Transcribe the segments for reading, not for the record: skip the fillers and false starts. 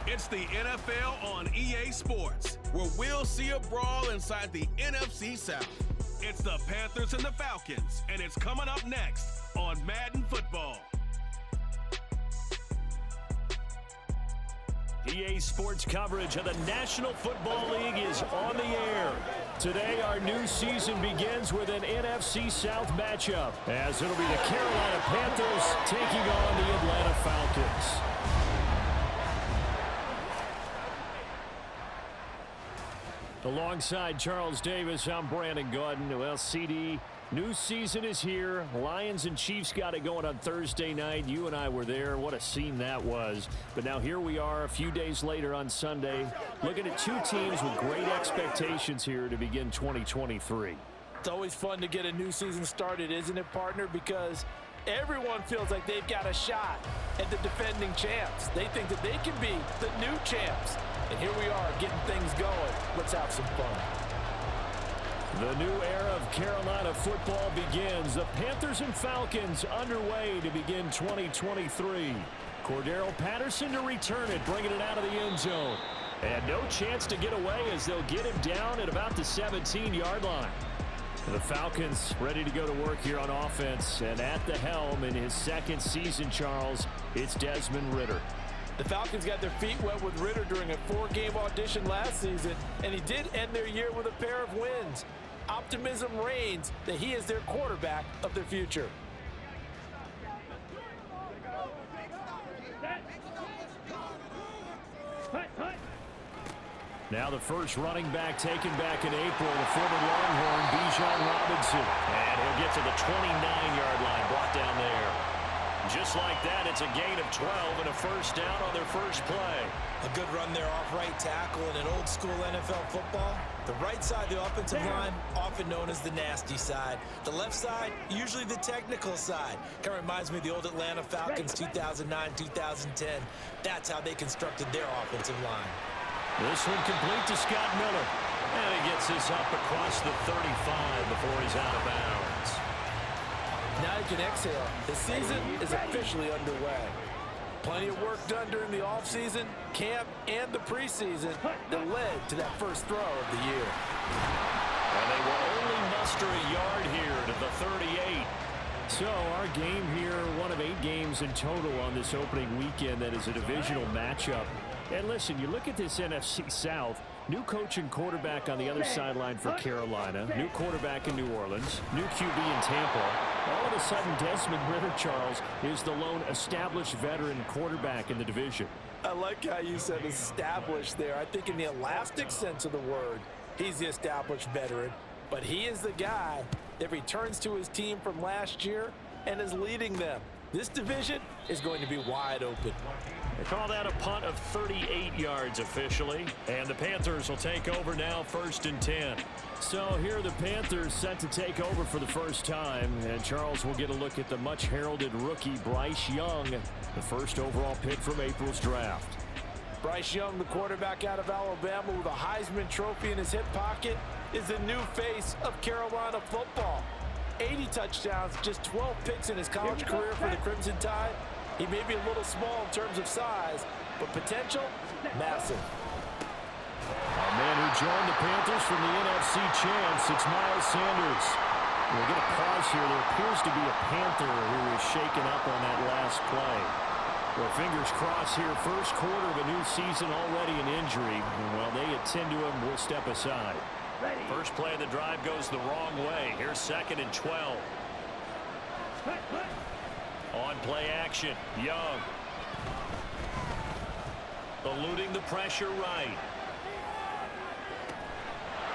It's the NFL on EA Sports, where we'll see a brawl inside the NFC South. It's the Panthers and the Falcons, and it's coming up next on Madden Football. EA Sports coverage of the National Football League is on the air. Today, our new season begins with an NFC South matchup, as it'll be the Carolina Panthers taking on the Atlanta Falcons. Alongside Charles Davis, I'm Brandon Gordon. Well, CD, new season is here. Lions and Chiefs got it going on Thursday night. You and I were there. What a scene that was. But now here we are a few days later on Sunday, looking at two teams with great expectations here to begin 2023. It's always fun to get a new season started, isn't it, partner? Because everyone feels like they've got a shot at the defending champs. They think that they can be the new champs. And here we are getting things going. Let's have some fun. The new era of Carolina football begins. The Panthers and Falcons underway to begin 2023. Cordero Patterson to return it, bringing it out of the end zone. And no chance to get away as they'll get him down at about the 17-yard line. The Falcons ready to go to work here on offense. And at the helm in his second season, Charles, it's Desmond Ridder. The Falcons got their feet wet with Ridder during a 4-game audition last season, and he did end their year with a pair of wins. Optimism reigns that he is their quarterback of their future. Now the first running back taken back in April, the former Longhorn, Bijan Robinson. And he'll get to the 29-yard line, brought down there. Just like that, it's a gain of 12 and a first down on their first play. A good run there off right tackle in an old-school NFL football. The right side of the offensive line, often known as the nasty side. The left side, usually the technical side. Kind of reminds me of the old Atlanta Falcons 2009-2010. That's how they constructed their offensive line. This one complete to Scott Miller. And he gets this up across the 35 before he's out of bounds. Now you can exhale. The season is officially underway. Plenty of work done during the offseason, camp, and the preseason that led to that first throw of the year. And they will only muster a yard here to the 38. So our game here, one of 8 games in total on this opening weekend that is a divisional matchup. And listen, you look at this NFC South, new coach and quarterback on the other sideline for Carolina, new quarterback in New Orleans, new QB in Tampa. All of a sudden, Desmond Ridder, Charles, is the lone established veteran quarterback in the division. I like how you said established there. I think in the elastic sense of the word, he's the established veteran. But he is the guy that returns to his team from last year and is leading them. This division is going to be wide open. They call that a punt of 38 yards officially. And the Panthers will take over now, 1st and 10. So here are the Panthers set to take over for the first time. And Charles will get a look at the much-heralded rookie Bryce Young, the first overall pick from April's draft. Bryce Young, the quarterback out of Alabama with a Heisman Trophy in his hip pocket, is the new face of Carolina football. 80 touchdowns, just 12 picks in his college career for the Crimson Tide. He may be a little small in terms of size, but potential, massive. A man who joined the Panthers from the NFC champs, it's Miles Sanders. We'll get a pause here. There appears to be a Panther who is shaken up on that last play. Well, fingers crossed here. First quarter of a new season, already an injury. And while they attend to him, we'll step aside. First play of the drive goes the wrong way. Here's 2nd and 12. On play action, Young. Eluding the pressure right.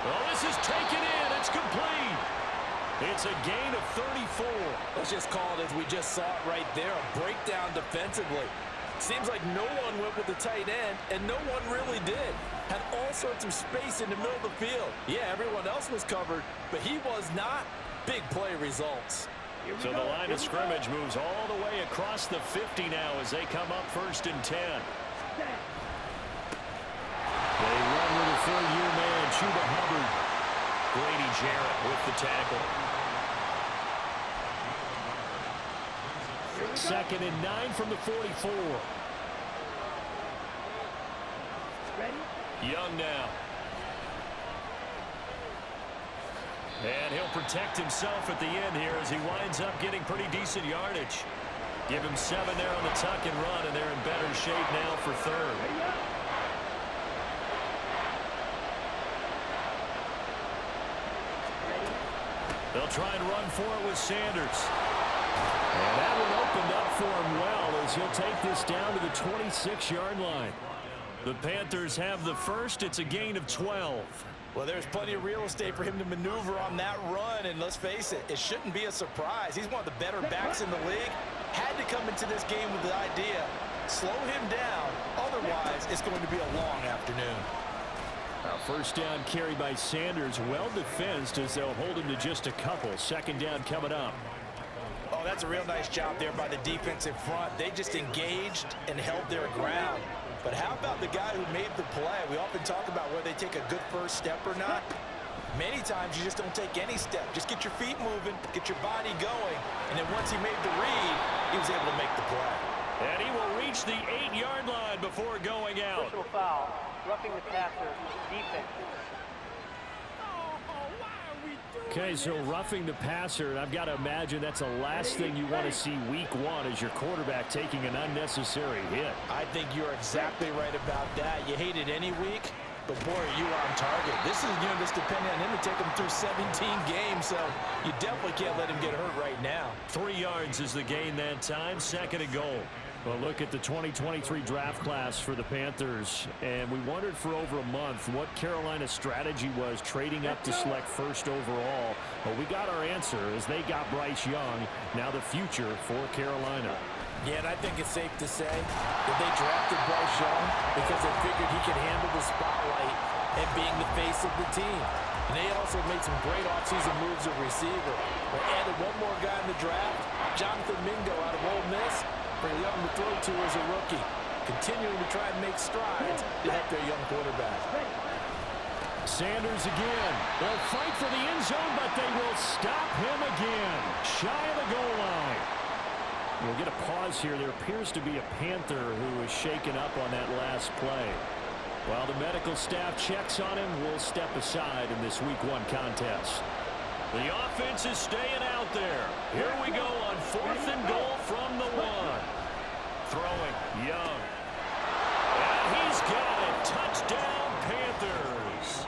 Well, this is taken in. It's complete. It's a gain of 34. Let's just call it as we just saw it right there, a breakdown defensively. Seems like no one went with the tight end, and no one really did. Had all sorts of space in the middle of the field. Yeah, everyone else was covered, but he was not. Big play results. So the line of scrimmage moves all the way across the 50 now as they come up 1st and 10. They run with a third-year man, Chuba Hubbard. Grady Jarrett with the tackle. 2nd and 9 from the 44. Young now. And he'll protect himself at the end here as he winds up getting pretty decent yardage. Give him 7 there on the tuck and run, and they're in better shape now for third. They'll try and run for it with Sanders. And that one opened up for him well as he'll take this down to the 26-yard line. The Panthers have the first. It's a gain of 12. Well, there's plenty of real estate for him to maneuver on that run, and let's face it, it shouldn't be a surprise. He's one of the better backs in the league. Had to come into this game with the idea, slow him down, otherwise it's going to be a long afternoon. First down carry by Sanders, well defensed as they'll hold him to just a couple. Second down coming up. Oh, that's a real nice job there by the defense in front. They just engaged and held their ground. But how about the guy who made the play? We often talk about whether they take a good first step or not. Many times you just don't take any step. Just get your feet moving, get your body going, and then once he made the read, he was able to make the play. And he will reach the 8-yard line before going out. Personal foul, roughing the passer, defense. Okay, so roughing the passer, and I've got to imagine that's the last thing you want to see week 1 as your quarterback taking an unnecessary hit. I think you're exactly right about that. You hate it any week, but boy, are you on target. This is just depending on him to take him through 17 games, so you definitely can't let him get hurt right now. 3 yards is the gain that time, second and goal. Well, look at the 2023 draft class for the Panthers, and we wondered for over a month what Carolina's strategy was trading up to select first overall. Well, we got our answer as they got Bryce Young, now the future for Carolina. Yeah, and I think it's safe to say that they drafted Bryce Young because they figured he could handle the spotlight and being the face of the team. And they also made some great offseason moves at receiver. They added one more guy in the draft, Jonathan Mingo out of Ole Miss. Pretty young to throw to as a rookie. Continuing to try and make strides to help their young quarterback. Sanders again. They'll fight for the end zone, but they will stop him again. Shy of the goal line. We'll get a pause here. There appears to be a Panther who was shaken up on that last play. While the medical staff checks on him, we'll step aside in this week 1 contest. The offense is staying out there. Here we go on 4th and goal from the 1. Throwing, Young. And he's got it. Touchdown, Panthers.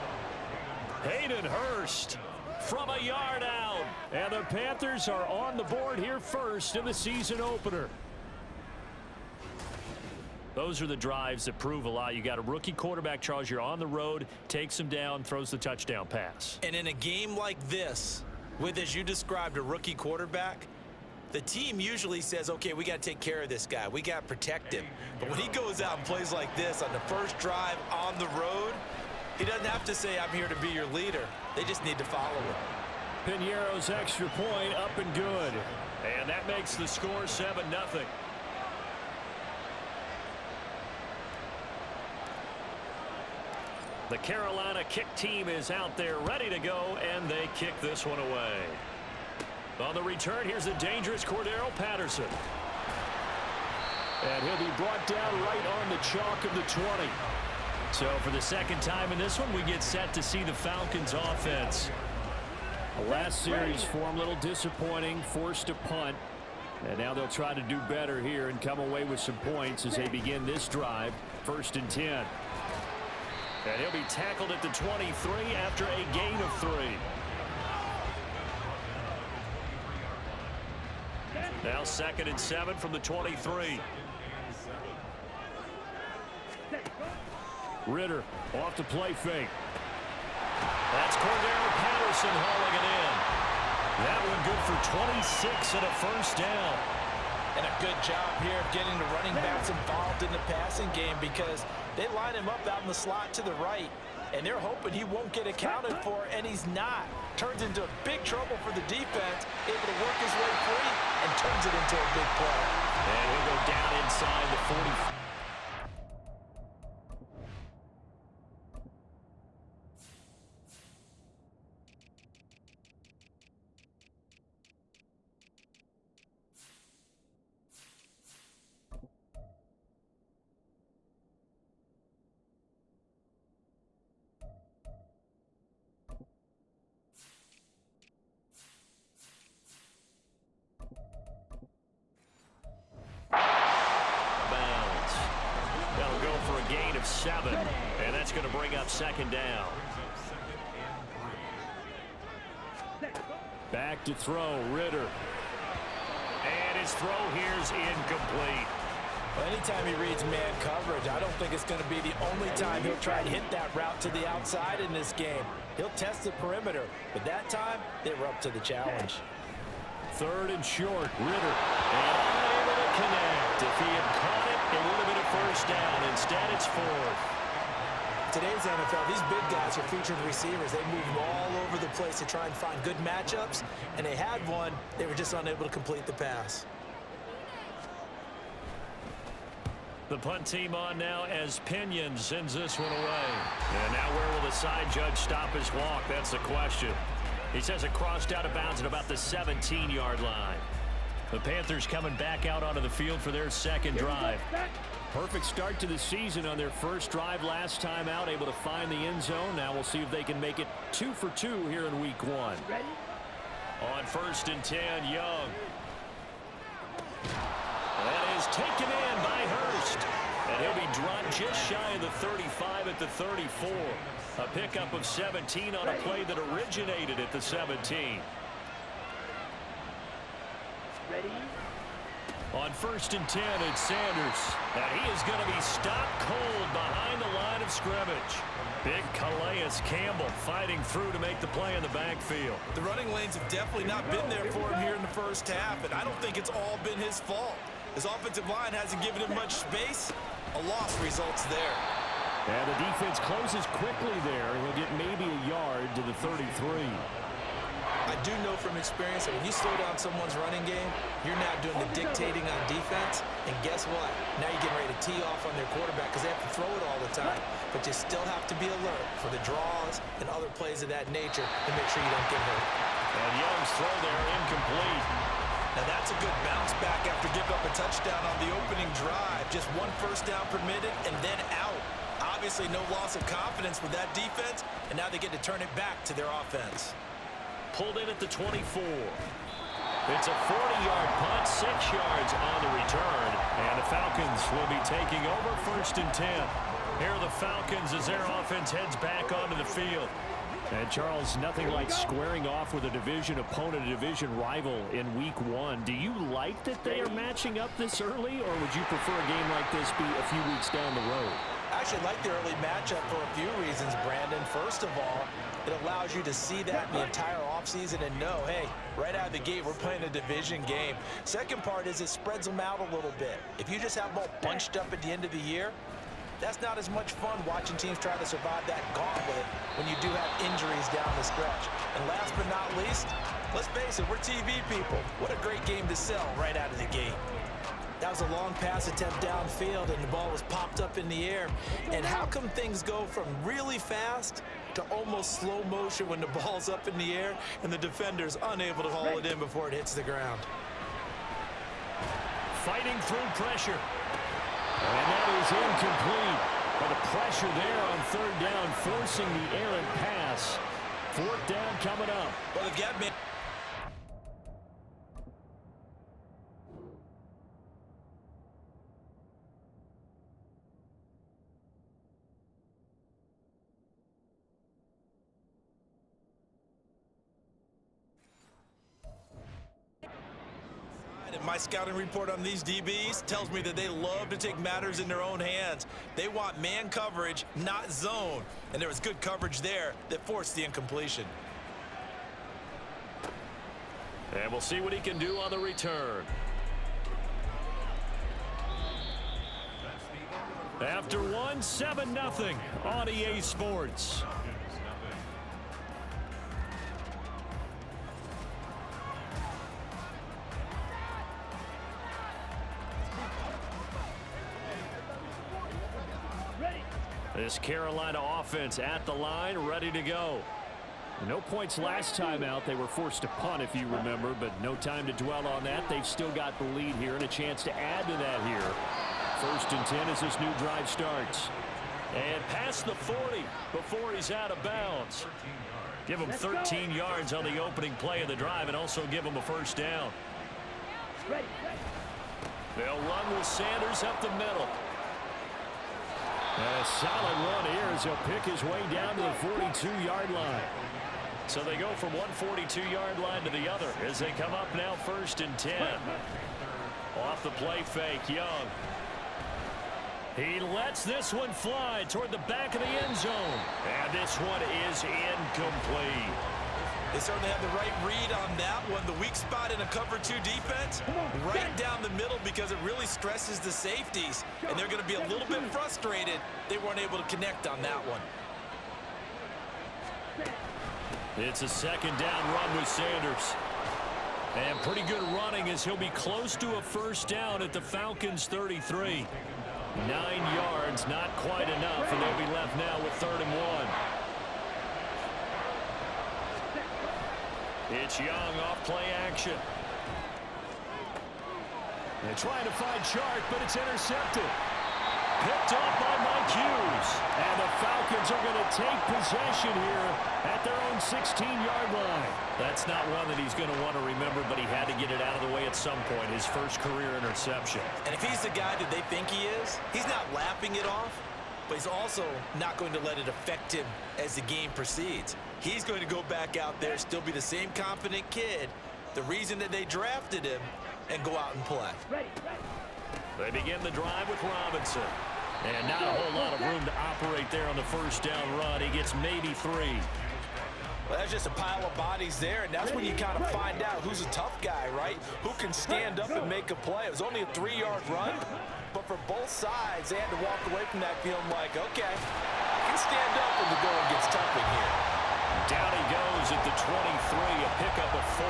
Hayden Hurst from a yard out. And the Panthers are on the board here first in the season opener. Those are the drives that prove a lot. You got a rookie quarterback, Charles. You're on the road, takes him down, throws the touchdown pass. And in a game like this, with, as you described, a rookie quarterback, the team usually says, okay, we got to take care of this guy. We got to protect him. But when he goes out and plays like this on the first drive on the road, he doesn't have to say, I'm here to be your leader. They just need to follow him. Piñeiro's extra point up and good. And that makes the score 7-0. The Carolina kick team is out there ready to go, and they kick this one away. On the return, here's the dangerous Cordero Patterson. And he'll be brought down right on the chalk of the 20. So for the second time in this one, we get set to see the Falcons offense. The last series for them, a little disappointing, forced a punt. And now they'll try to do better here and come away with some points as they begin this drive, 1st and 10. And he'll be tackled at the 23 after a gain of 3. Now 2nd and 7 from the 23. Ritter off the play fake. That's Cordero Patterson hauling it in. That one good for 26 and a first down. And a good job here of getting the running backs involved in the passing game because they line him up out in the slot to the right, and they're hoping he won't get accounted for, and he's not. Turns into big trouble for the defense, able to work his way free, and turns it into a big play. And he'll go down inside the 40. gain of 7. And that's going to bring up second down. Back to throw, Ritter. And his throw here's incomplete. Well, anytime he reads man coverage, I don't think it's going to be the only time he'll try to hit that route to the outside in this game. He'll test the perimeter, but that time, they were up to the challenge. 3rd and short, Ritter. And unable to connect. If he had caught it, it would have been a first down. Instead, it's 4th. Today's NFL, these big guys are featured receivers. They move all over the place to try and find good matchups, and they had one. They were just unable to complete the pass. The punt team on now as Pinion sends this one away. And now where will the side judge stop his walk? That's the question. He says it crossed out of bounds at about the 17-yard line. The Panthers coming back out onto the field for their second drive. Perfect start to the season on their first drive last time out, able to find the end zone. Now we'll see if they can make it 2 for 2 here in week 1. On 1st and 10, Young. That is taken in by Hurst. And he'll be dropped just shy of the 35 at the 34. A pickup of 17 on a play that originated at the 17. Ready? On 1st and 10, it's Sanders. And he is going to be stopped cold behind the line of scrimmage. Big Calais Campbell fighting through to make the play in the backfield. The running lanes have definitely not been there for him here in the first half, and I don't think it's all been his fault. His offensive line hasn't given him much space. A loss results there. And the defense closes quickly there. He'll get maybe a yard to the 33. I do know from experience that when you slow down someone's running game, you're now doing the dictating on defense. And guess what? Now you're getting ready to tee off on their quarterback because they have to throw it all the time. But you still have to be alert for the draws and other plays of that nature to make sure you don't get hurt. And Young's throw there incomplete. Now that's a good bounce back after giving up a touchdown on the opening drive. Just 1 first down permitted and then out. Obviously no loss of confidence with that defense, and now they get to turn it back to their offense. Pulled in at the 24. It's a 40-yard punt, 6 yards on the return. And the Falcons will be taking over 1st and 10. Here are the Falcons as their offense heads back onto the field. And Charles, nothing like squaring off with a division opponent, a division rival in week 1. Do you like that they are matching up this early, or would you prefer a game like this be a few weeks down the road? I actually like the early matchup for a few reasons, Brandon. First of all, it allows you to see that in the entire offseason and know, hey, right out of the gate, we're playing a division game. Second part is it spreads them out a little bit. If you just have them all bunched up at the end of the year, that's not as much fun watching teams try to survive that gauntlet when you do have injuries down the stretch. And last but not least, let's face it, we're TV people. What a great game to sell right out of the gate. That was a long pass attempt downfield, and the ball was popped up in the air. And how come things go from really fast to almost slow motion when the ball's up in the air and the defender's unable to haul it in before it hits the ground? Fighting through pressure. And that is incomplete. But the pressure there on 3rd down, forcing the errant pass. 4th down coming up. Well, they've got me. My scouting report on these DBs tells me that they love to take matters in their own hands. They want man coverage, not zone. And there was good coverage there that forced the incompletion. And we'll see what he can do on the return. After 1, 7-0 on EA Sports. This Carolina offense at the line, ready to go. No points last time out. They were forced to punt, if you remember, but no time to dwell on that. They've still got the lead here and a chance to add to that here. 1st and 10 as this new drive starts. And past the 40 before he's out of bounds. Give him 13 yards on the opening play of the drive and also give him a first down. They'll run with Sanders up the middle. And a solid run here as he'll pick his way down to the 42-yard line. So they go from one 42-yard line to the other as they come up now 1st and 10. Off the play fake, Young. He lets this one fly toward the back of the end zone. And this one is incomplete. They certainly have the right read on that one. The weak spot in a cover 2 defense, right down the middle because it really stresses the safeties. And they're going to be a little bit frustrated they weren't able to connect on that one. It's a 2nd down run with Sanders. And pretty good running as he'll be close to a 1st down at the Falcons' 33. 9 yards, not quite enough, and they'll be left now with 3rd and 1. It's Young off play action. They're trying to find Chark, but it's intercepted. Picked up by Mike Hughes. And the Falcons are going to take possession here at their own 16-yard line. That's not one that he's going to want to remember, but he had to get it out of the way at some point. His first career interception. And if he's the guy that they think he is, he's not laughing it off, but he's also not going to let it affect him as the game proceeds. He's going to go back out there, still be the same confident kid, the reason that they drafted him, and go out and play. They begin the drive with Robinson. And not a whole lot of room to operate there on the 1st down run. He gets maybe 3. Well, that's just a pile of bodies there, and that's when you kind of find out who's a tough guy, right? Who can stand up and make a play. It was only a 3-yard run, but for both sides, they had to walk away from that feeling like, okay, I can stand up when the going gets tough in here. Down he goes at the 23, a pickup of 4.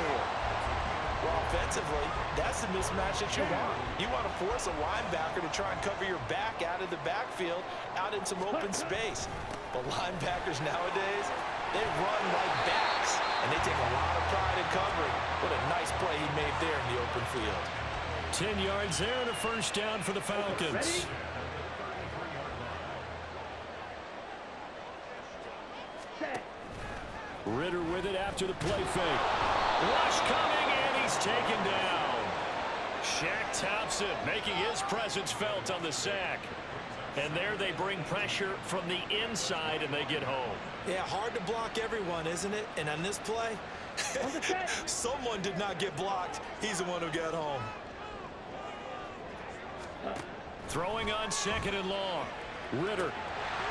Well, offensively, that's the mismatch that you want. You want to force a linebacker to try and cover your back out of the backfield, out in some open space. But linebackers nowadays, they run like backs, and they take a lot of pride in covering. What a nice play he made there in the open field. 10 yards there and a 1st down for the Falcons. Ritter with it after the play fake. Rush coming, and he's taken down. Shaq Thompson making his presence felt on the sack. And there they bring pressure from the inside, and they get home. Yeah, hard to block everyone, isn't it? And on this play, someone did not get blocked. He's the one who got home. Throwing on 2nd and long. Ritter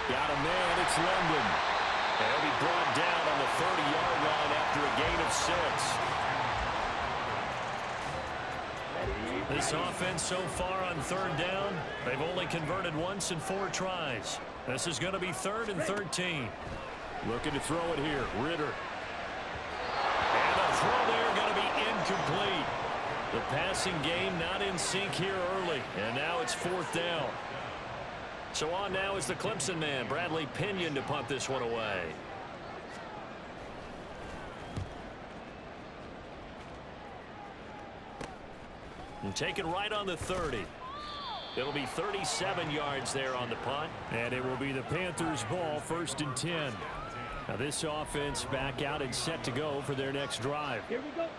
got a man. It's London. And he'll be brought down on the 30-yard line after a gain of 6. This offense so far on 3rd down, they've only converted once in 4 tries. This is going to be 3rd and 13. Looking to throw it here. Ritter. And the throw there going to be incomplete. The passing game not in sync here early. And now it's 4th down. So on now is the Clemson man, Bradley Pinion, to punt this one away. And take it right on the 30. It'll be 37 yards there on the punt. And it will be the Panthers' ball, 1st and 10. Now this offense back out and set to go for their next drive.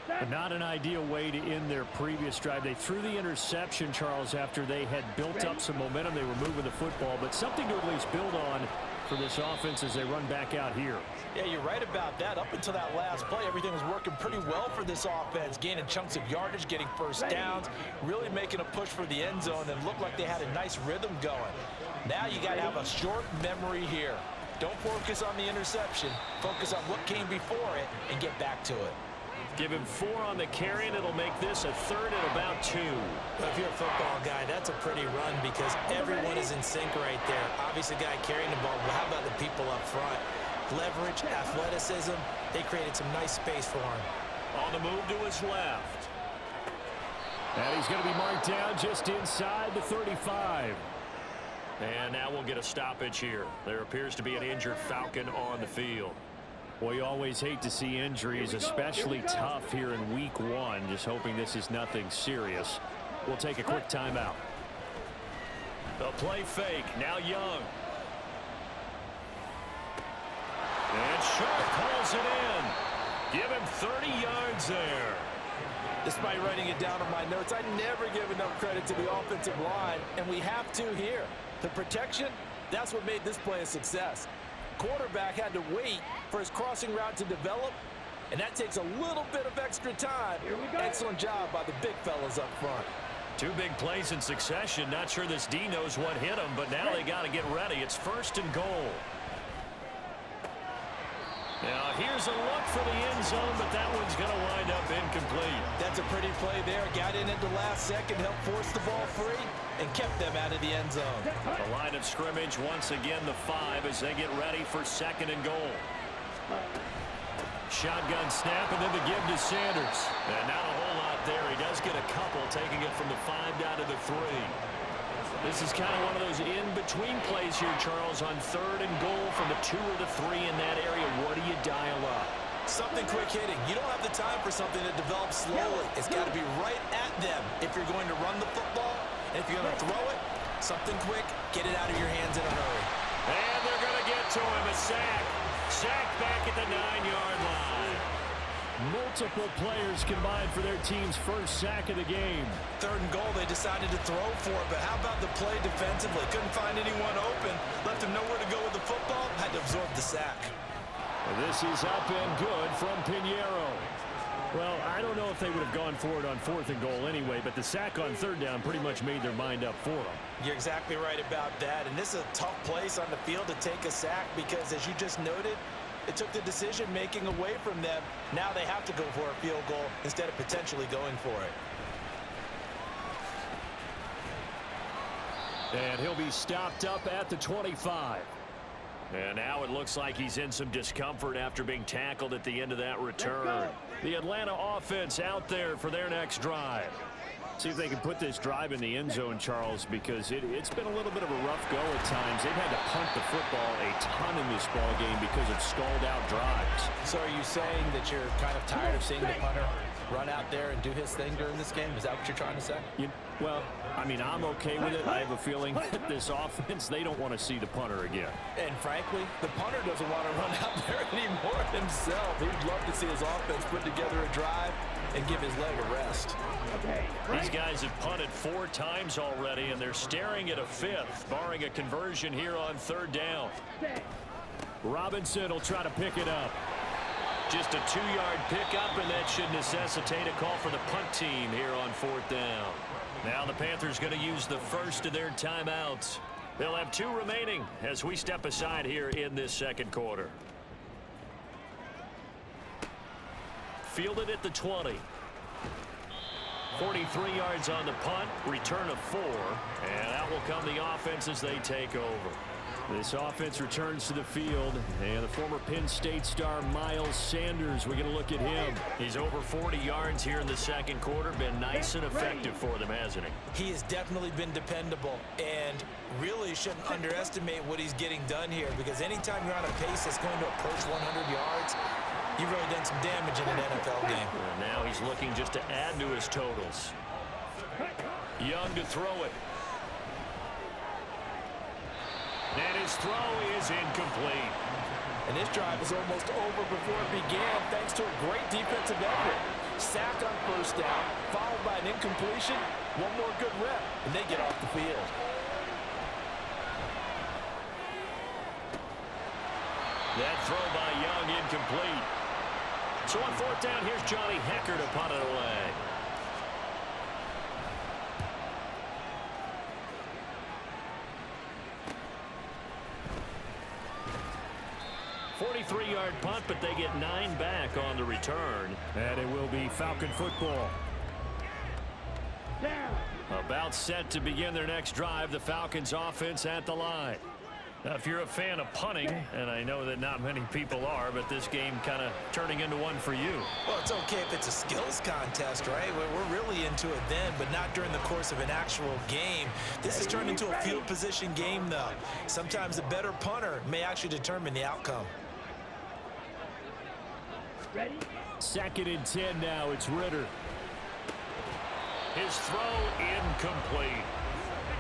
But not an ideal way to end their previous drive. They threw the interception, Charles, after they had built up some momentum. They were moving the football, but something to at least build on for this offense as they run back out here. Yeah, you're right about that. Up until that last play, everything was working pretty well for this offense, gaining chunks of yardage, getting 1st downs, really making a push for the end zone, and looked like they had a nice rhythm going. Now you got to have a short memory here. Don't focus on the interception. Focus on what came before it and get back to it. Give him 4 on the carry, and it'll make this a 3rd and about 2. Well, if you're a football guy, that's a pretty run because everyone is in sync right there. Obviously, the guy carrying the ball. Well, how about the people up front? Leverage, athleticism. They created some nice space for him. On the move to his left. And he's going to be marked down just inside the 35. And now we'll get a stoppage here. There appears to be an injured Falcon on the field. Well, you always hate to see injuries, especially tough here in week 1. Just hoping this is nothing serious. We'll take a quick timeout. The play fake. Now Young. And Sharp pulls it in. Give him 30 yards there. Despite writing it down on my notes, I never give enough credit to the offensive line, and we have to here. The protection, That's what made this play a success. Quarterback had to wait for his crossing route to develop, and that takes a little bit of extra time. Excellent job by the big fellas up front. Two big plays in succession. Not sure this D knows what hit him, but now they got to get ready. It's 1st and goal. Now here's a look for the end zone, but that one's going to wind up incomplete. That's a pretty play there. Got in at the last second, helped force the ball free, and kept them out of the end zone. The line of scrimmage, once again, the 5 as they get ready for 2nd and goal. Shotgun snap, and then the give to Sanders. And not a whole lot there. He does get a couple, taking it from the 5 down to the 3. This is kind of one of those in-between plays here, Charles, on 3rd and goal from the 2 or the 3 in that area. What do you dial up? Something quick hitting. You don't have the time for something that develops slowly. It's got to be right at them if you're going to run the football. And if you're going to throw it, something quick, get it out of your hands in a hurry. And they're going to get to him, a sack. Sack back at the 9-yard line. Multiple players combined for their team's first sack of the game. 3rd and goal, they decided to throw for it, but how about the play defensively? Couldn't find anyone open, left him nowhere to go with the football, had to absorb the sack. This is up and good from Pinheiro. Well, I don't know if they would have gone for it on 4th and goal anyway, but the sack on 3rd down pretty much made their mind up for them. You're exactly right about that, and this is a tough place on the field to take a sack because, as you just noted, it took the decision-making away from them. Now they have to go for a field goal instead of potentially going for it. And he'll be stopped up at the 25. And now it looks like he's in some discomfort after being tackled at the end of that return. The Atlanta offense out there for their next drive. See if they can put this drive in the end zone, Charles, because it's been a little bit of a rough go at times. They've had to punt the football a ton in this ball game because of stalled-out drives. So are you saying that you're kind of tired of seeing the punter run out there and do his thing during this game? Is that what you're trying to say? Well, I mean, I'm okay with it. I have a feeling that this offense, they don't want to see the punter again. And frankly, the punter doesn't want to run out there anymore himself. He'd love to see his offense put together a drive and give his leg a rest. These guys have punted 4 times already, and they're staring at a 5th, barring a conversion here on 3rd down. Robinson will try to pick it up. Just a 2-yard pickup, and that should necessitate a call for the punt team here on 4th down. Now the Panthers going to use the first of their timeouts. They'll have 2 remaining as we step aside here in this 2nd quarter. Fielded at the 20. 43 yards on the punt, return of 4, and out will come the offense as they take over. This offense returns to the field, and the former Penn State star Miles Sanders, we're going to look at him. He's over 40 yards here in the 2nd quarter, been nice and effective for them, hasn't he? He has definitely been dependable, and really shouldn't underestimate what he's getting done here, because anytime you're on a pace that's going to approach 100 yards, you've really done some damage in an NFL game. And now he's looking just to add to his totals. Young to throw it. And his throw is incomplete. And this drive is almost over before it began, thanks to a great defensive effort. Sack on 1st down, followed by an incompletion. One more good rep, and they get off the field. That throw by Young incomplete. So on 4th down, here's Johnny Hecker to punt it away. .43-yard punt, but they get 9 back on the return. And it will be Falcon football. About set to begin their next drive, the Falcons offense at the line. Now, if you're a fan of punting, and I know that not many people are, but this game kind of turning into one for you. Well, it's okay if it's a skills contest, right? We're really into it then, but not during the course of an actual game. This has turned into a field position game, though. Sometimes the better punter may actually determine the outcome. Ready? 2nd and 10 now. It's Ritter. His throw incomplete.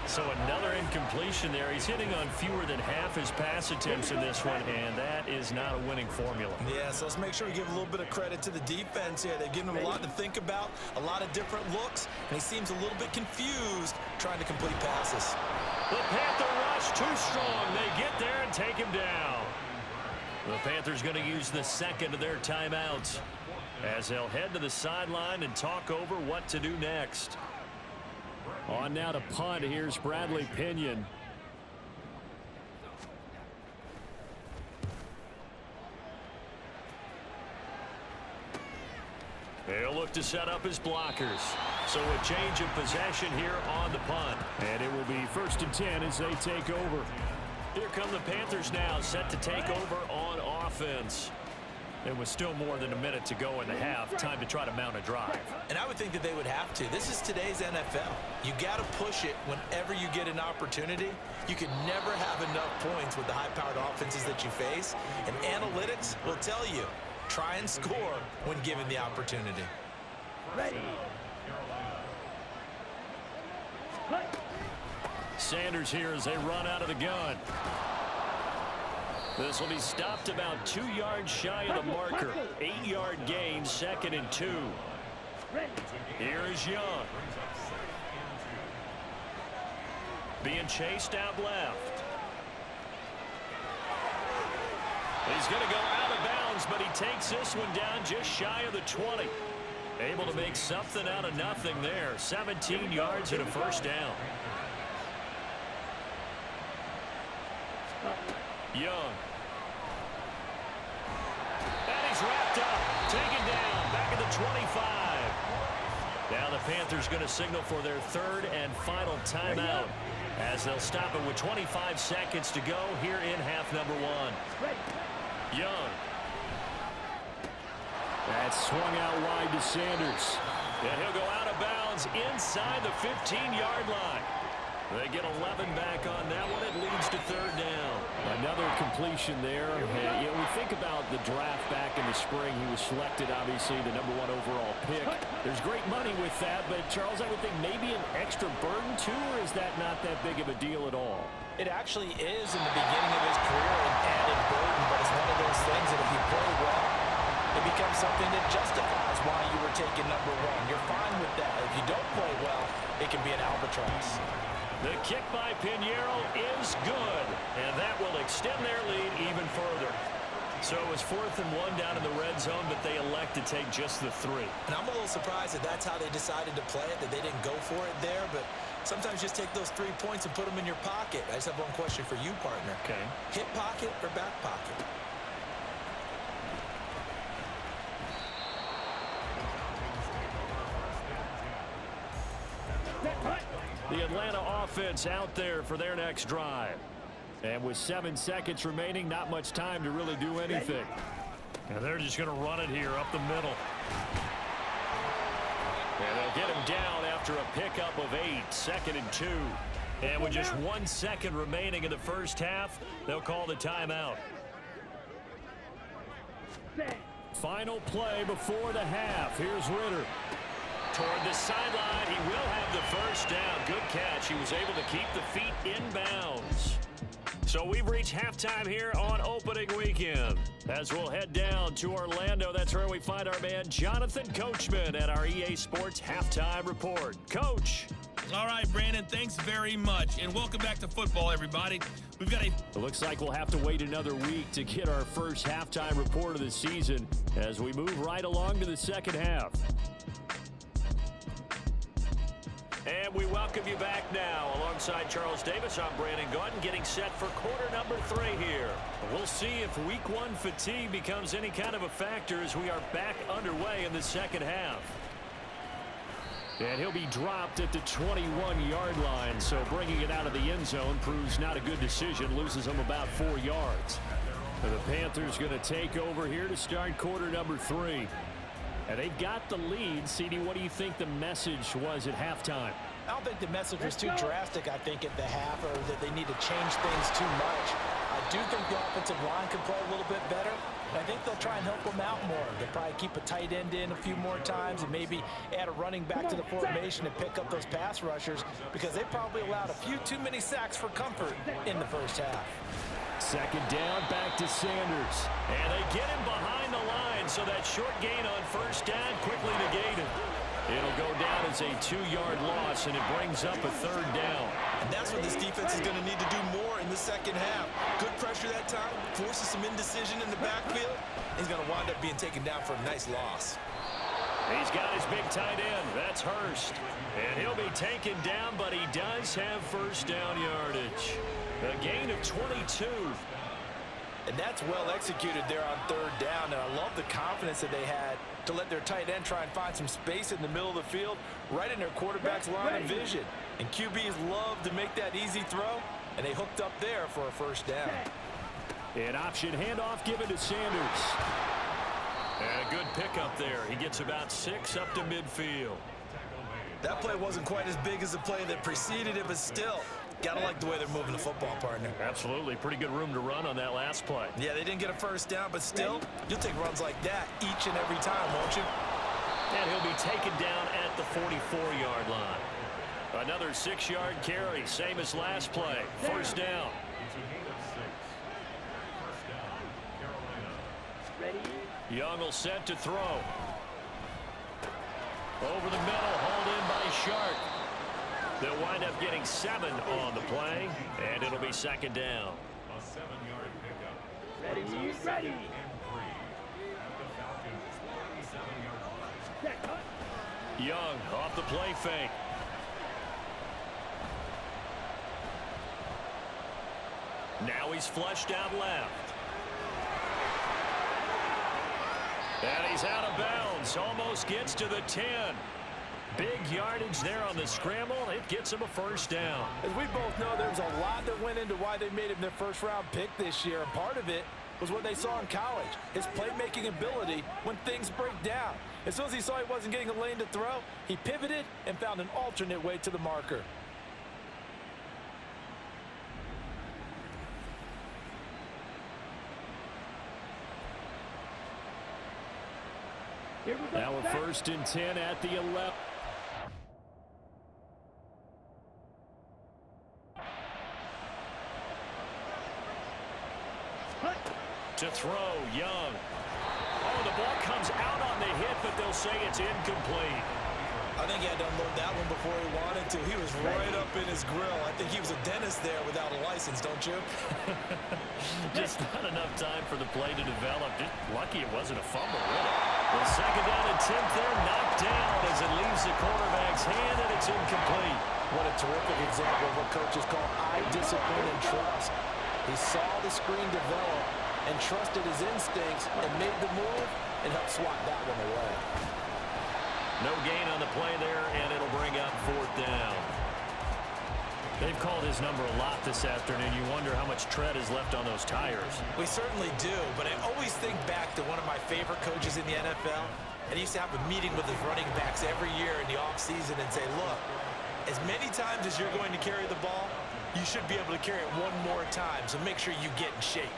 So another incompletion there. He's hitting on fewer than half his pass attempts in this one, and that is not a winning formula. Yeah, so let's make sure we give a little bit of credit to the defense here. They've given him a lot to think about, a lot of different looks, and he seems a little bit confused trying to complete passes. The Panther rush too strong. They get there and take him down. The Panthers going to use the second of their timeouts as they'll head to the sideline and talk over what to do next. On now to punt. Here's Bradley Pinion. They'll look to set up his blockers. So a change of possession here on the punt. And it will be 1st and 10 as they take over. Here come the Panthers now, set to take over on offense. There was still more than a minute to go in the half. Time to try to mount a drive. And I would think that they would have to. This is today's NFL. You got to push it whenever you get an opportunity. You can never have enough points with the high-powered offenses that you face. And analytics will tell you, try and score when given the opportunity. Ready. Sanders here as they run out of the gun. This will be stopped about 2 yards shy of the marker. 8-yard gain, 2nd and 2. Here is Young. Being chased out left. He's going to go out of bounds, but he takes this one down just shy of the 20. Able to make something out of nothing there. 17 yards and a 1st down. Young. And he's wrapped up. Taken down. Back at the 25. Now the Panthers going to signal for their 3rd and final timeout as they'll stop it with 25 seconds to go here in half number 1. Young. That's swung out wide to Sanders. And he'll go out of bounds inside the 15-yard line. They get 11 back on that one. It leads to 3rd down. Another completion there. And, we think about the draft back in the spring. He was selected, obviously, the #1 overall pick. There's great money with that, but, Charles, I would think maybe an extra burden, too, or is that not that big of a deal at all? It actually is in the beginning of his career an added burden, but it's one of those things that if you play well, it becomes something that justifies why you were taken #1. You're fine with that. If you don't play well, it can be an albatross. The kick by Pinheiro is good, and that will extend their lead even further. So it was 4th and 1 down in the red zone, but they elect to take just the 3. And I'm a little surprised that that's how they decided to play it, that they didn't go for it there, but sometimes just take those 3 points and put them in your pocket. I just have one question for you, partner. Okay. Hip pocket or back pocket? The Atlanta offense out there for their next drive. And with 7 seconds remaining, not much time to really do anything. And they're just going to run it here up the middle. And they'll get him down after a pickup of 8, 2nd and 2. And with just 1 second remaining in the first half, they'll call the timeout. Final play before the half. Here's Ritter. Toward the sideline, he will have the 1st down. Good catch. He was able to keep the feet in bounds. So we've reached halftime here on opening weekend. As we'll head down to Orlando, that's where we find our man Jonathan Coachman at our EA Sports Halftime Report. Coach. All right, Brandon, thanks very much. And welcome back to football, everybody. We've got It looks like we'll have to wait another week to get our first halftime report of the season as we move right along to the second half. And we welcome you back now. Alongside Charles Davis, I'm Brandon Gordon, getting set for quarter number 3 here. We'll see if week 1 fatigue becomes any kind of a factor as we are back underway in the second half. And he'll be dropped at the 21-yard line, so bringing it out of the end zone proves not a good decision, loses him about 4 yards. And the Panthers going to take over here to start quarter number 3. And they've got the lead. CD, what do you think the message was at halftime? I don't think the message was too drastic, I think, at the half, or that they need to change things too much. I do think the offensive line can play a little bit better. I think they'll try and help them out more. They'll probably keep a tight end in a few more times and maybe add a running back to the formation and pick up those pass rushers because they probably allowed a few too many sacks for comfort in the first half. Second down, back to Sanders. And they get him behind the line, so that short gain on 1st down quickly negated. It'll go down as a 2-yard loss, and it brings up a 3rd down. And that's what this defense is going to need to do more second half. Good pressure that time, forces some indecision in the backfield. He's going to wind up being taken down for a nice loss. He's got his big tight end. That's Hurst. And he'll be taken down, but he does have first down yardage. A gain of 22. And that's well executed there on third down. And I love the confidence that they had to let their tight end try and find some space in the middle of the field, right in their quarterback's line of vision. And QBs love to make that easy throw, and they hooked up there for a first down. An option handoff given to Sanders. And a good pickup there. He gets about 6 up to midfield. That play wasn't quite as big as the play that preceded it, but still, gotta like the way they're moving the football, partner. Absolutely. Pretty good room to run on that last play. Yeah, they didn't get a first down, but still, you'll take runs like that each and every time, won't you? And he'll be taken down at the 44-yard line. Another 6-yard carry, same as last play. First down. Young will set to throw. Over the middle, hauled in by Shark. They'll wind up getting 7 on the play, and it'll be second down. A 7-yard pickup. Ready. Young off the play fake. Now he's flushed out left. And he's out of bounds. Almost gets to the 10. Big yardage there on the scramble. It gets him a first down. As we both know, there's a lot that went into why they made him their first-round pick this year. And part of it was what they saw in college, his playmaking ability when things break down. As soon as he saw he wasn't getting a lane to throw, he pivoted and found an alternate way to the marker. Now a 1st and 10 at the 11. To throw, Young. Oh, the ball comes out on the hit, but they'll say it's incomplete. I think he had to unload that one before he wanted to. He was right up in his grill. I think he was a dentist there without a license, don't you? Just not enough time for the play to develop. Just lucky it wasn't a fumble, really. The second down and 10th there, knocked down as it leaves the quarterback's hand, and it's incomplete. What a terrific example of what coaches call eye discipline and trust. He saw the screen develop and trusted his instincts and made the move and helped swat that one away. No gain on the play there, and it'll bring up 4th down. They've called his number a lot this afternoon. You wonder how much tread is left on those tires. We certainly do, but I always think back to one of my favorite coaches in the NFL, and he used to have a meeting with his running backs every year in the offseason and say, look, as many times as you're going to carry the ball, you should be able to carry it one more time, so make sure you get in shape.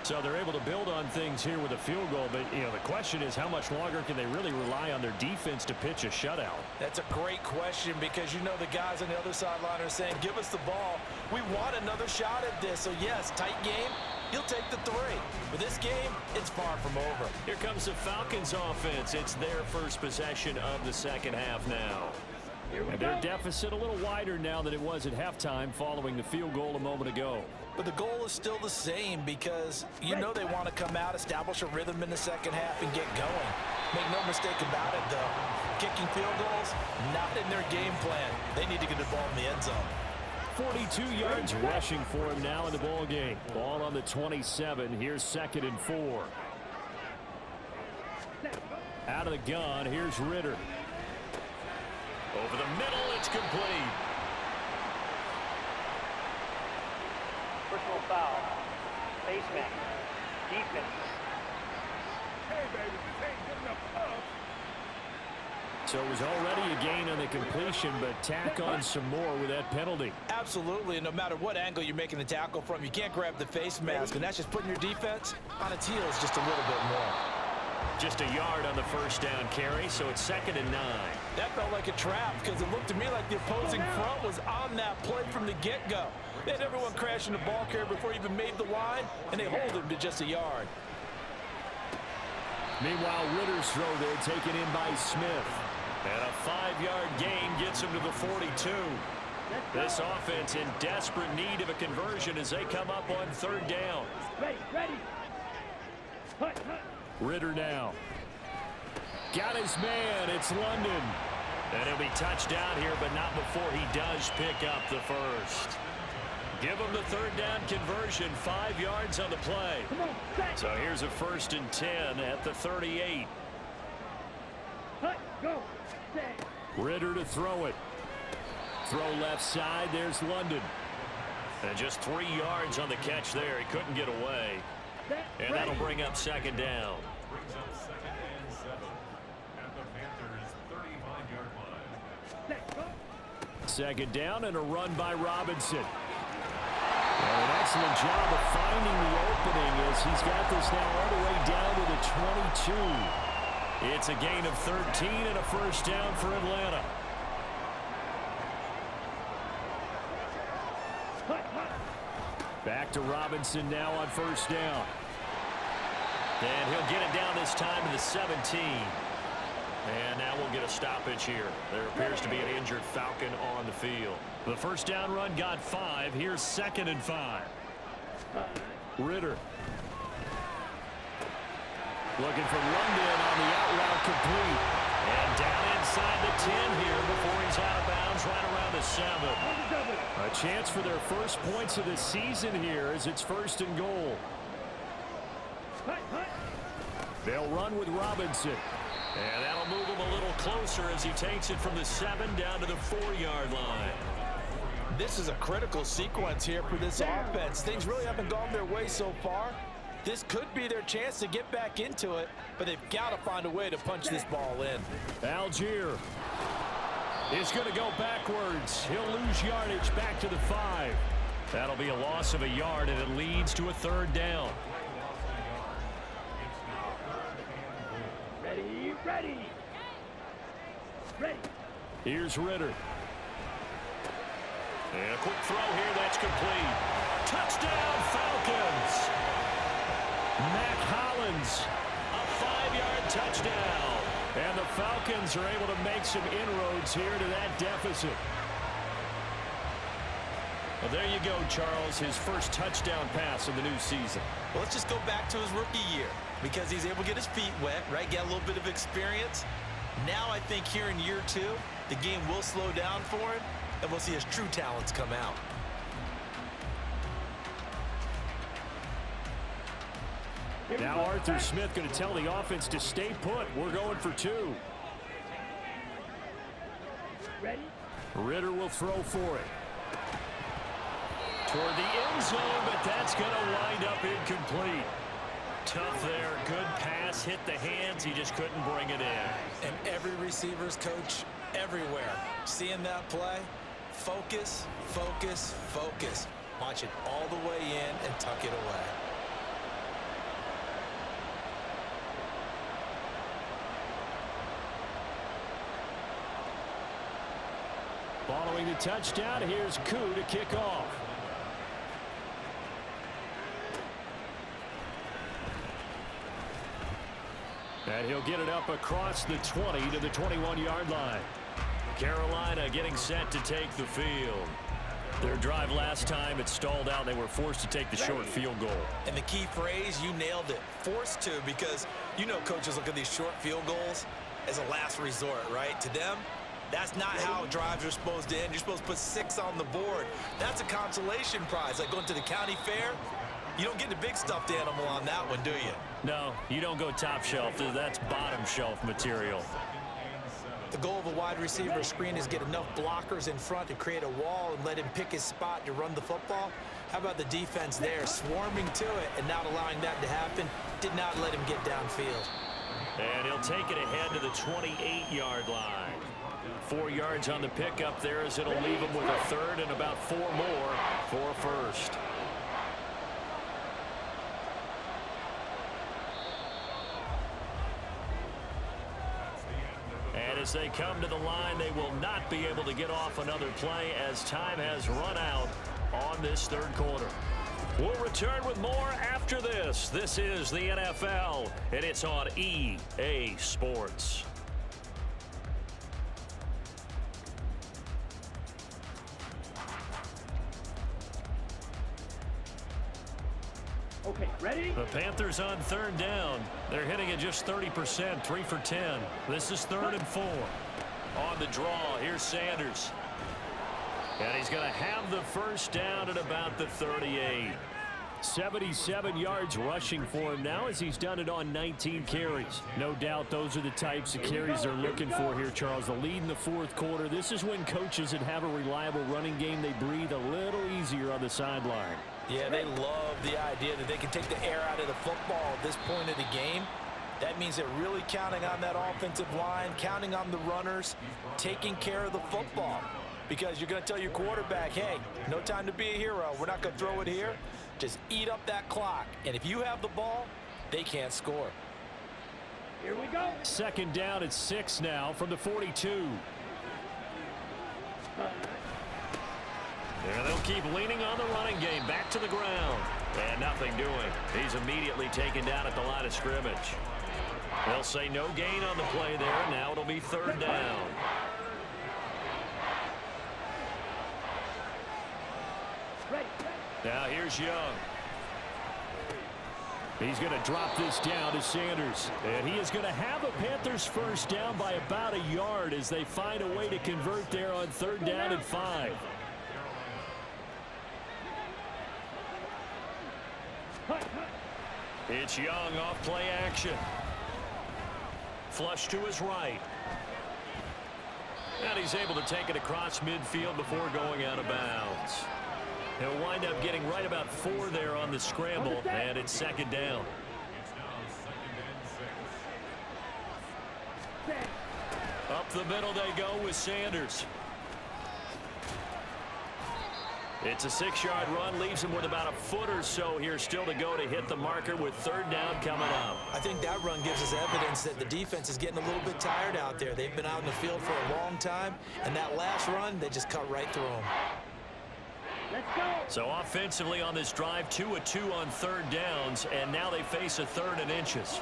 So they're able to build on things here with a field goal, but the question is how much longer can they really rely on their defense to pitch a shutout? That's a great question because the guys on the other sideline are saying, give us the ball. We want another shot at this. So yes, tight game, you'll take the 3. But this game, it's far from over. Here comes the Falcons offense. It's their first possession of the second half now. And their deficit a little wider now than it was at halftime following the field goal a moment ago. But the goal is still the same because they want to come out, establish a rhythm in the second half, and get going. Make no mistake about it, though. Kicking field goals, not in their game plan. They need to get the ball in the end zone. 42 yards rushing for him now in the ball game. Ball on the 27. Here's 2nd and 4. Out of the gun, here's Ritter. Over the middle, it's complete. Personal foul. Face mask. Defense. Hey, baby, this ain't good enough. So it was already a gain on the completion, but tack on some more with that penalty. Absolutely, and no matter what angle you're making the tackle from, you can't grab the face mask, and that's just putting your defense on its heels just a little bit more. Just a yard on the first down carry, so it's 2nd and 9. That felt like a trap because it looked to me like the opposing front was on that play from the get-go. They had everyone crashing the ball carrier before he even made the line, and they hold him to just a yard. Meanwhile, Ritter's throw there taken in by Smith. And a 5-yard gain gets him to the 42. This offense in desperate need of a conversion as they come up on third down. Ready. Ritter now. Got his man. It's London. And he'll be touched down here, but not before he does pick up the first. Give him the third down conversion, 5 yards on the play. So here's a 1st and 10 at the 38. Go. Ritter to throw it. Throw left side. There's London. And just 3 yards on the catch there. He couldn't get away. And that'll bring up 2nd down. Brings up 2nd and 7 at the Panthers' 35-yard line. 2nd down and a run by Robinson. And an excellent job of finding the opening as he's got this now all the way down to the 22. It's a gain of 13 and a 1st down for Atlanta. Back to Robinson now on 1st down. And he'll get it down this time to the 17. And now we'll get a stoppage here. There appears to be an injured Falcon on the field. The 1st down run got 5. Here's 2nd and 5. Ritter. Looking for London on the out route complete. And down inside the 10 here before he's out of bounds right around the 7. A chance for their first points of the season here as it's 1st and goal. They'll run with Robinson. And that'll move him a little closer as he takes it from the 7 down to the 4-yard line. This is a critical sequence here for this offense. Things really haven't gone their way so far. This could be their chance to get back into it, but they've got to find a way to punch this ball in. Algier is going to go backwards. He'll lose yardage back to the 5. That'll be a loss of a yard, and it leads to a 3rd down. Ready. Here's Ritter. And a quick throw here that's complete. Touchdown, Falcons! Mac Hollins, a 5-yard touchdown. And the Falcons are able to make some inroads here to that deficit. Well, there you go, Charles, his first touchdown pass of the new season. Well, let's just go back to his rookie year because he's able to get his feet wet, right? Get a little bit of experience. Now I think here in year 2, the game will slow down for him, and we'll see his true talents come out. Now Arthur Smith going to tell the offense to stay put. We're going for 2. Ritter will throw for it. Toward the end zone, but that's going to wind up incomplete. Tough there. Good pass. Hit the hands. He just couldn't bring it in. And every receiver's coach everywhere. Seeing that play, focus, focus, focus. Watch it all the way in and tuck it away. Following the touchdown, here's Koo to kick off. And he'll get it up across the 20 to the 21-yard line. Carolina getting set to take the field. Their drive last time, it stalled out. They were forced to take the short field goal. And the key phrase, you nailed it. Forced to, because you know coaches look at these short field goals as a last resort, right? To them, that's not how drives are supposed to end. You're supposed to put 6 on the board. That's a consolation prize. Like going to the county fair, you don't get the big stuffed animal on that one, do you? No, you don't go top shelf. That's bottom shelf material. The goal of a wide receiver screen is get enough blockers in front to create a wall and let him pick his spot to run the football. How about the defense there, swarming to it and not allowing that to happen? Did not let him get downfield. And he'll take it ahead to the 28-yard line. 4 yards on the pickup there as it'll leave him with a 3rd and about 4 more for a first. And as they come to the line, they will not be able to get off another play as time has run out on this 3rd quarter. We'll return with more after this. This is the NFL, and it's on EA Sports. Okay, ready? The Panthers on third down. They're hitting it just 30%, 3 for 10. This is 3rd and 4. On the draw, here's Sanders. And he's going to have the first down at about the 38. 77 yards rushing for him now as he's done it on 19 carries. No doubt those are the types of carries they're looking for here, Charles. The lead in the fourth quarter. This is when coaches that have a reliable running game, they breathe a little easier on the sideline. Yeah, they love the idea that they can take the air out of the football at this point of the game. That means they're really counting on that offensive line, counting on the runners, taking care of the football. Because you're going to tell your quarterback, hey, no time to be a hero. We're not going to throw it here. Just eat up that clock. And if you have the ball, they can't score. Here we go. Second down at 6 now from the 42. And they'll keep leaning on the running game. Back to the ground. And nothing doing. He's immediately taken down at the line of scrimmage. They'll say no gain on the play there. Now it'll be 3rd down. Now here's Young. He's going to drop this down to Sanders. And he is going to have a Panthers first down by about a yard as they find a way to convert there on 3rd down and 5. It's Young off play action. Flush to his right. And he's able to take it across midfield before going out of bounds. He'll wind up getting right about 4 there on the scramble, and it's 2nd down. Up the middle they go with Sanders. It's a 6-yard run, leaves him with about a foot or so here still to go to hit the marker with 3rd down coming up. I think that run gives us evidence that the defense is getting a little bit tired out there. They've been out in the field for a long time, and that last run, they just cut right through them. Let's go. So offensively on this drive, 2 of 2 on 3rd downs, and now they face a 3rd and inches.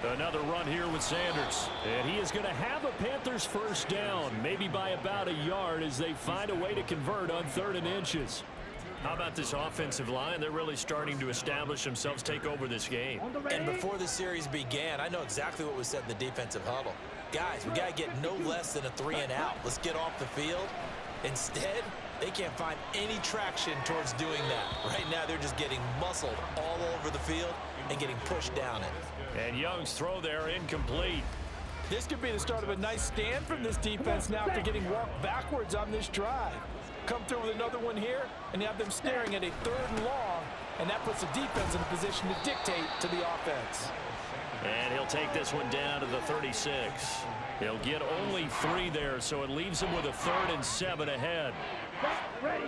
Another run here with Sanders. And he is going to have a Panthers first down, maybe by about a yard as they find a way to convert on 3rd and inches. How about this offensive line? They're really starting to establish themselves, take over this game. And before the series began, I know exactly what was said in the defensive huddle. Guys, we got to get no less than a 3 and out. Let's get off the field. Instead, they can't find any traction towards doing that. Right now, they're just getting muscled all over the field and getting pushed down it. And Young's throw there incomplete. This could be the start of a nice stand from this defense now after getting walked backwards on this drive. Come through with another one here, and you have them staring at a 3rd and long, and that puts the defense in a position to dictate to the offense. And he'll take this one down to the 36. He'll get only 3 there, so it leaves him with a 3rd and 7 ahead. Ready.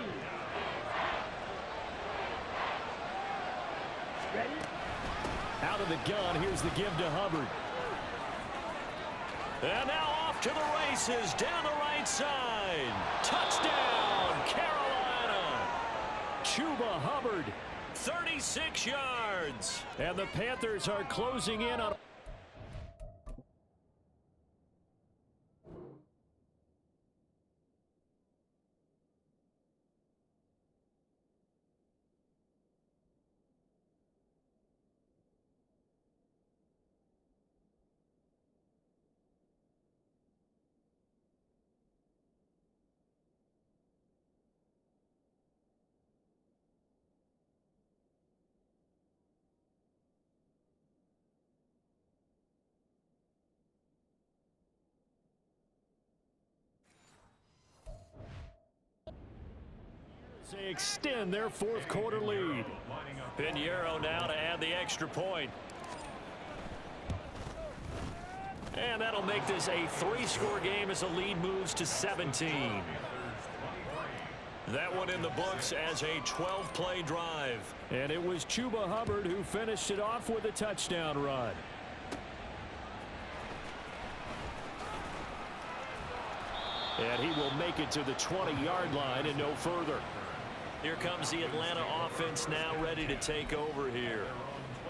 Ready. Out of the gun, here's the give to Hubbard. And now off to the races, down the right side. Touchdown, Carolina. Chuba Hubbard, 36 yards. And the Panthers are closing in on... They extend their 4th quarter lead. Pinheiro now to add the extra point. And that'll make this a 3-score game as the lead moves to 17. That one in the books as a 12-play drive. And it was Chuba Hubbard who finished it off with a touchdown run. And he will make it to the 20-yard line and no further. Here comes the Atlanta offense now ready to take over here.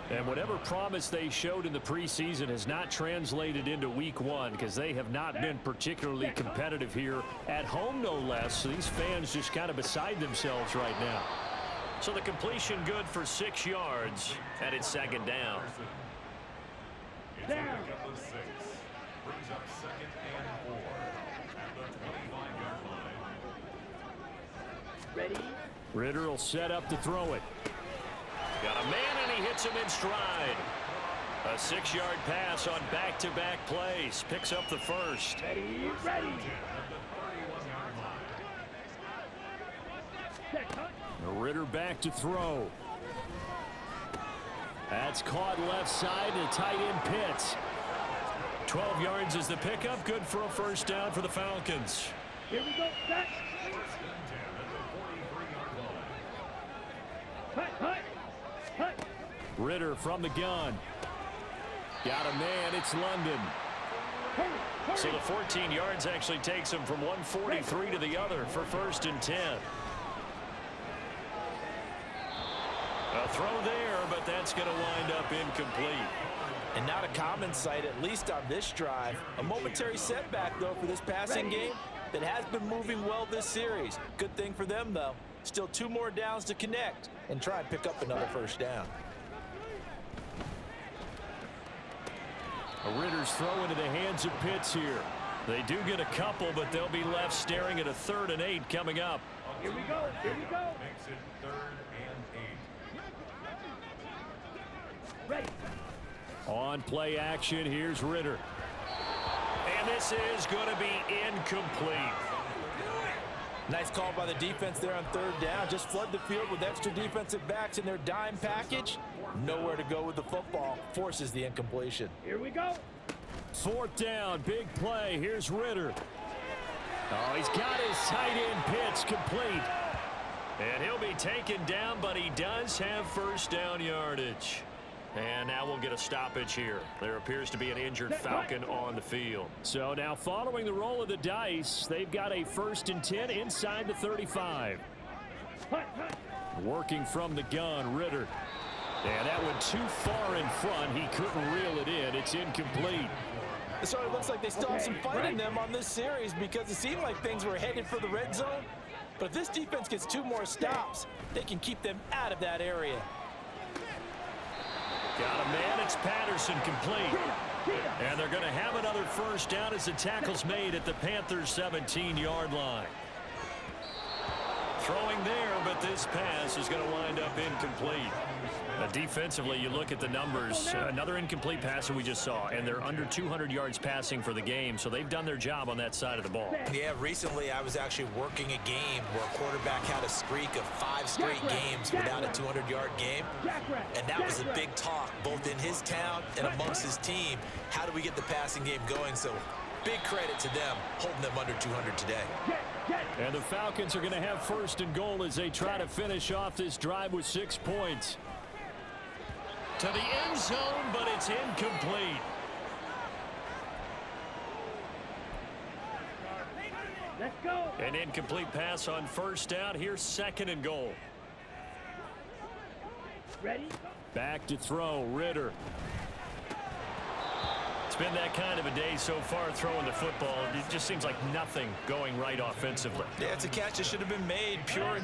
And whatever promise they showed in the preseason has not translated into week 1 because they have not been particularly competitive here at home, no less. So these fans just kind of beside themselves right now. So the completion good for 6 yards, and it's second down. It's a pickup of 6. Brings up 2nd and 4 at the 25-yard line. Ready? Ritter will set up to throw it. Got a man, and he hits him in stride. A 6-yard pass on back-to-back plays. Picks up the first. Ready? Ready? Ritter back to throw. That's caught left side to tight end Pitts. 12 yards is the pickup. Good for a first down for the Falcons. Here we go. Set. Hut. Ritter from the gun. Got a man. It's London. Hurry. So the 14 yards actually takes him from 143 to the other for 1st and 10. A throw there, but that's going to wind up incomplete. And not a common sight, at least on this drive. A momentary setback, though, for this passing game that has been moving well this series. Good thing for them, though. Still 2 more downs to connect and try and pick up another first down. A Ritter's throw into the hands of Pitts here. They do get a couple, but they'll be left staring at a 3rd and 8 coming up. Here we go. Makes it 3rd and 8. Ready. On play action, here's Ritter. And this is going to be incomplete. Nice call by the defense there on 3rd down. Just flood the field with extra defensive backs in their dime package. Nowhere to go with the football. Forces the incompletion. Here we go. 4th down, big play. Here's Ritter. Oh, he's got his tight end Pitts complete. And he'll be taken down, but he does have first down yardage. And now we'll get a stoppage here. There appears to be an injured Falcon on the field. So now following the roll of the dice, they've got a 1st and 10 inside the 35. Working from the gun, Ritter. And that went too far in front. He couldn't reel it in. It's incomplete. So it looks like they still have some fight in them on this series because it seemed like things were headed for the red zone. But if this defense gets 2 more stops, they can keep them out of that area. Got a man. It's Patterson complete. And they're going to have another first down as the tackle's made at the Panthers' 17-yard line. Throwing there, but this pass is going to wind up incomplete. Defensively, you look at the numbers. Another incomplete pass that we just saw, and they're under 200 yards passing for the game, so they've done their job on that side of the ball. Yeah, recently I was actually working a game where a quarterback had a streak of 5 straight games without a 200-yard game, and that was a big talk both in his town and amongst his team. How do we get the passing game going? So big credit to them holding them under 200 today. And the Falcons are going to have 1st and goal as they try to finish off this drive with 6 points. To the end zone, but it's incomplete. Let's go. An incomplete pass on 1st down. Here's 2nd and goal. Ready? Back to throw, Ritter. It's been that kind of a day so far throwing the football. It just seems like nothing going right offensively. Yeah, it's a catch that should have been made. Pure.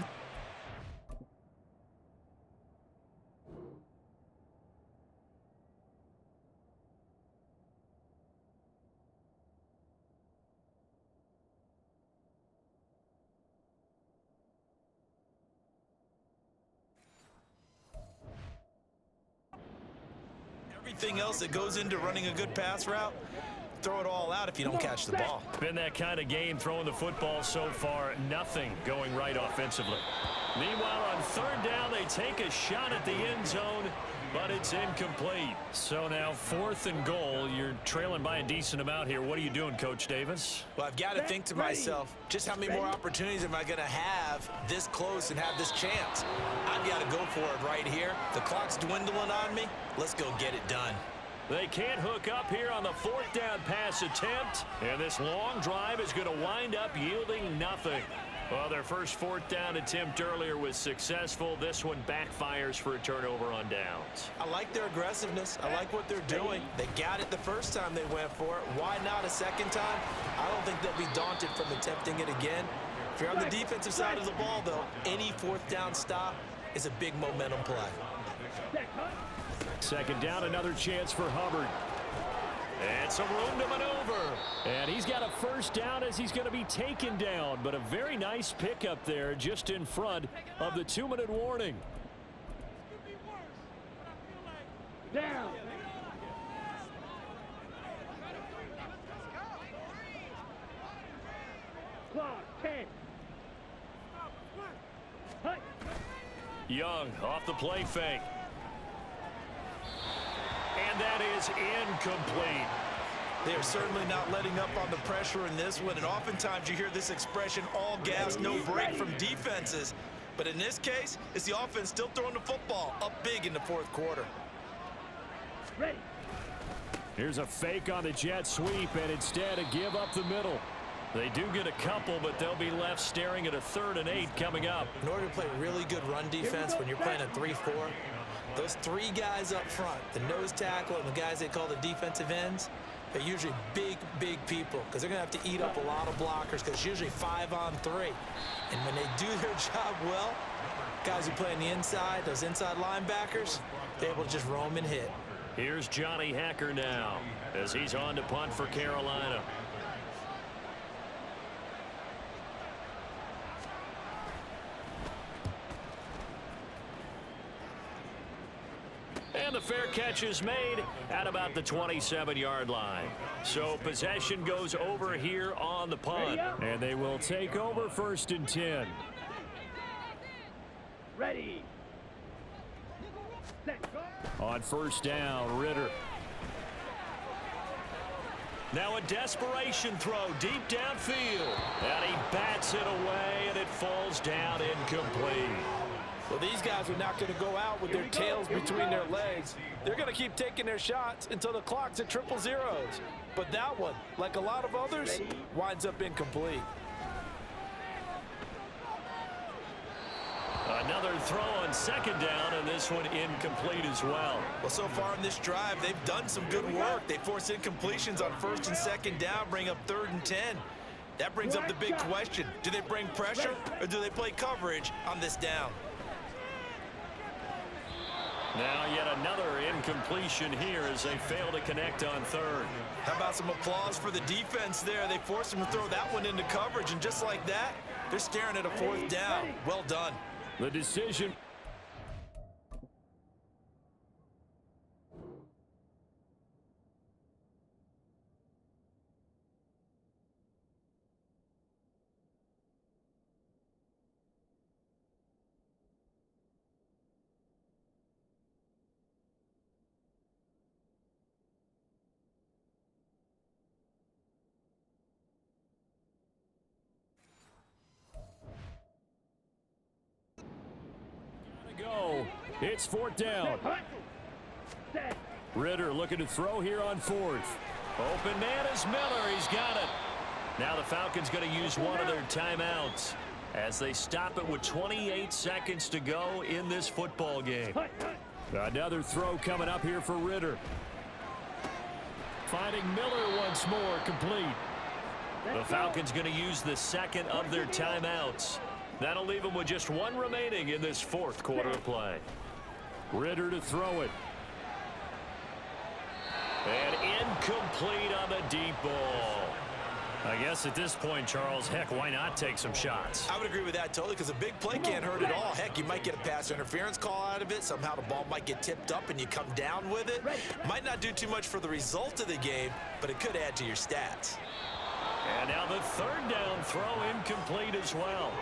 Everything else that goes into running a good pass route, throw it all out if you don't catch the ball. Been that kind of game throwing the football so far. Nothing going right offensively. Meanwhile, on 3rd down, they take a shot at the end zone, but it's incomplete. So now 4th and goal. You're trailing by a decent amount here. What are you doing, Coach Davis? Well, I've got to think to myself, just how many more opportunities am I going to have this close and have this chance? I've got to go for it right here. The clock's dwindling on me. Let's go get it done. They can't hook up here on the 4th down pass attempt, and this long drive is going to wind up yielding nothing. Well, their first 4th down attempt earlier was successful. This one backfires for a turnover on downs. I like their aggressiveness. I like what they're doing. They got it the first time they went for it. Why not a second time? I don't think they'll be daunted from attempting it again. If you're on the defensive side of the ball, though, any fourth down stop is a big momentum play. Second down, another chance for Hubbard. And some room to maneuver. And he's got a first down as he's going to be taken down. But a very nice pickup there just in front of the 2-minute warning. Down. Clock, 10. Young off the play fake. And that is incomplete. They are certainly not letting up on the pressure in this one, and oftentimes you hear this expression, all gas, no break from defenses. But in this case, it's the offense still throwing the football up big in the fourth quarter. Ready. Here's a fake on the jet sweep, and instead a give up the middle. They do get a couple, but they'll be left staring at a 3rd and 8 coming up. In order to play really good run defense when you're playing a 3-4, those 3 guys up front, the nose tackle and the guys they call the defensive ends, they're usually big, big people because they're going to have to eat up a lot of blockers because it's usually 5 on 3. And when they do their job well, guys who play on the inside, those inside linebackers, they're able to just roam and hit. Here's Johnny Hacker now as he's on to punt for Carolina. And the fair catch is made at about the 27-yard line. So possession goes over here on the punt. And they will take over 1st and 10. Ready. Set. On 1st down, Ritter. Now a desperation throw deep downfield. And he bats it away, and it falls down incomplete. Well, these guys are not going to go out with their tails between their legs. They're going to keep taking their shots until the clock's at 000. But that one, like a lot of others, winds up incomplete. Another throw on 2nd down, and this one incomplete as well. Well, so far in this drive, they've done some good work. They force incompletions on 1st and 2nd down, bring up 3rd and 10. That brings up the big question. Do they bring pressure, or do they play coverage on this down? Now yet another incompletion here as they fail to connect on 3rd. How about some applause for the defense there? They forced him to throw that one into coverage, and just like that, they're staring at a 4th down. Well done. The decision. It's 4th down. Ritter looking to throw here on 4th. Open man is Miller. He's got it. Now the Falcons going to use one of their timeouts as they stop it with 28 seconds to go in this football game. Another throw coming up here for Ritter. Finding Miller once more, complete. The Falcons going to use the 2nd of their timeouts. That'll leave them with just 1 remaining in this 4th quarter of play. Ritter to throw it. And incomplete on the deep ball. I guess at this point, Charles, heck, why not take some shots? I would agree with that totally because a big play can't hurt at all. Heck, you might get a pass interference call out of it. Somehow the ball might get tipped up and you come down with it. Might not do too much for the result of the game, but it could add to your stats. And now the 3rd down throw incomplete as well.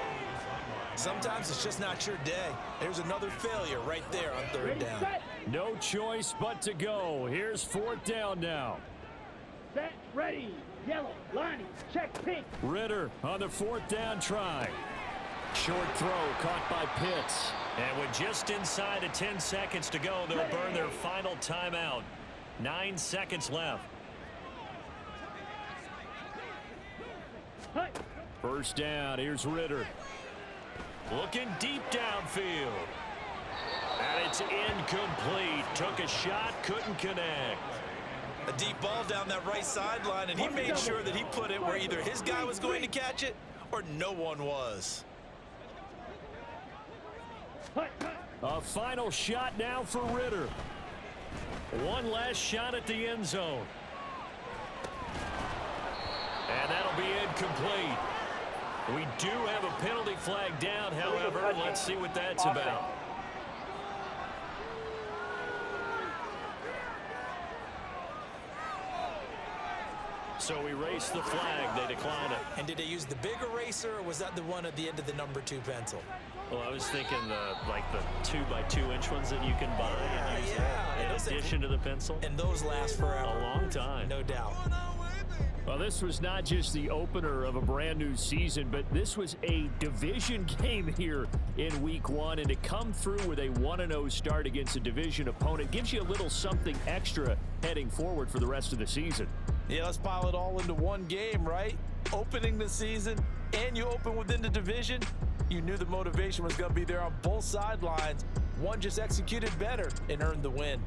Sometimes it's just not your day. There's another failure right there on 3rd down. No choice but to go. Here's 4th down now. Set, ready, yellow, lining, check, pink. Ritter on the 4th down try. Short throw caught by Pitts. And with just inside of 10 seconds to go, they'll burn their final timeout. 9 seconds left. 1st down, here's Ritter. Looking deep downfield. And it's incomplete. Took a shot, couldn't connect. A deep ball down that right sideline, and he made sure that he put it where either his guy was going to catch it or no one was. A final shot now for Ritter. One last shot at the end zone. And that'll be incomplete. We do have a penalty flag down, however. Let's see what that's about. So we race the flag. They decline it. And did they use the big eraser, or was that the one at the end of the number 2 pencil? Well, I was thinking the 2x2 inch ones that you can buy and use in addition to the pencil. And those last forever. A long time. No doubt. Well, this was not just the opener of a brand new season, but this was a division game here in week 1. And to come through with a 1-0 start against a division opponent gives you a little something extra heading forward for the rest of the season. Yeah, let's pile it all into one game, right? Opening the season, and you open within the division. You knew the motivation was going to be there on both sidelines. One just executed better and earned the win.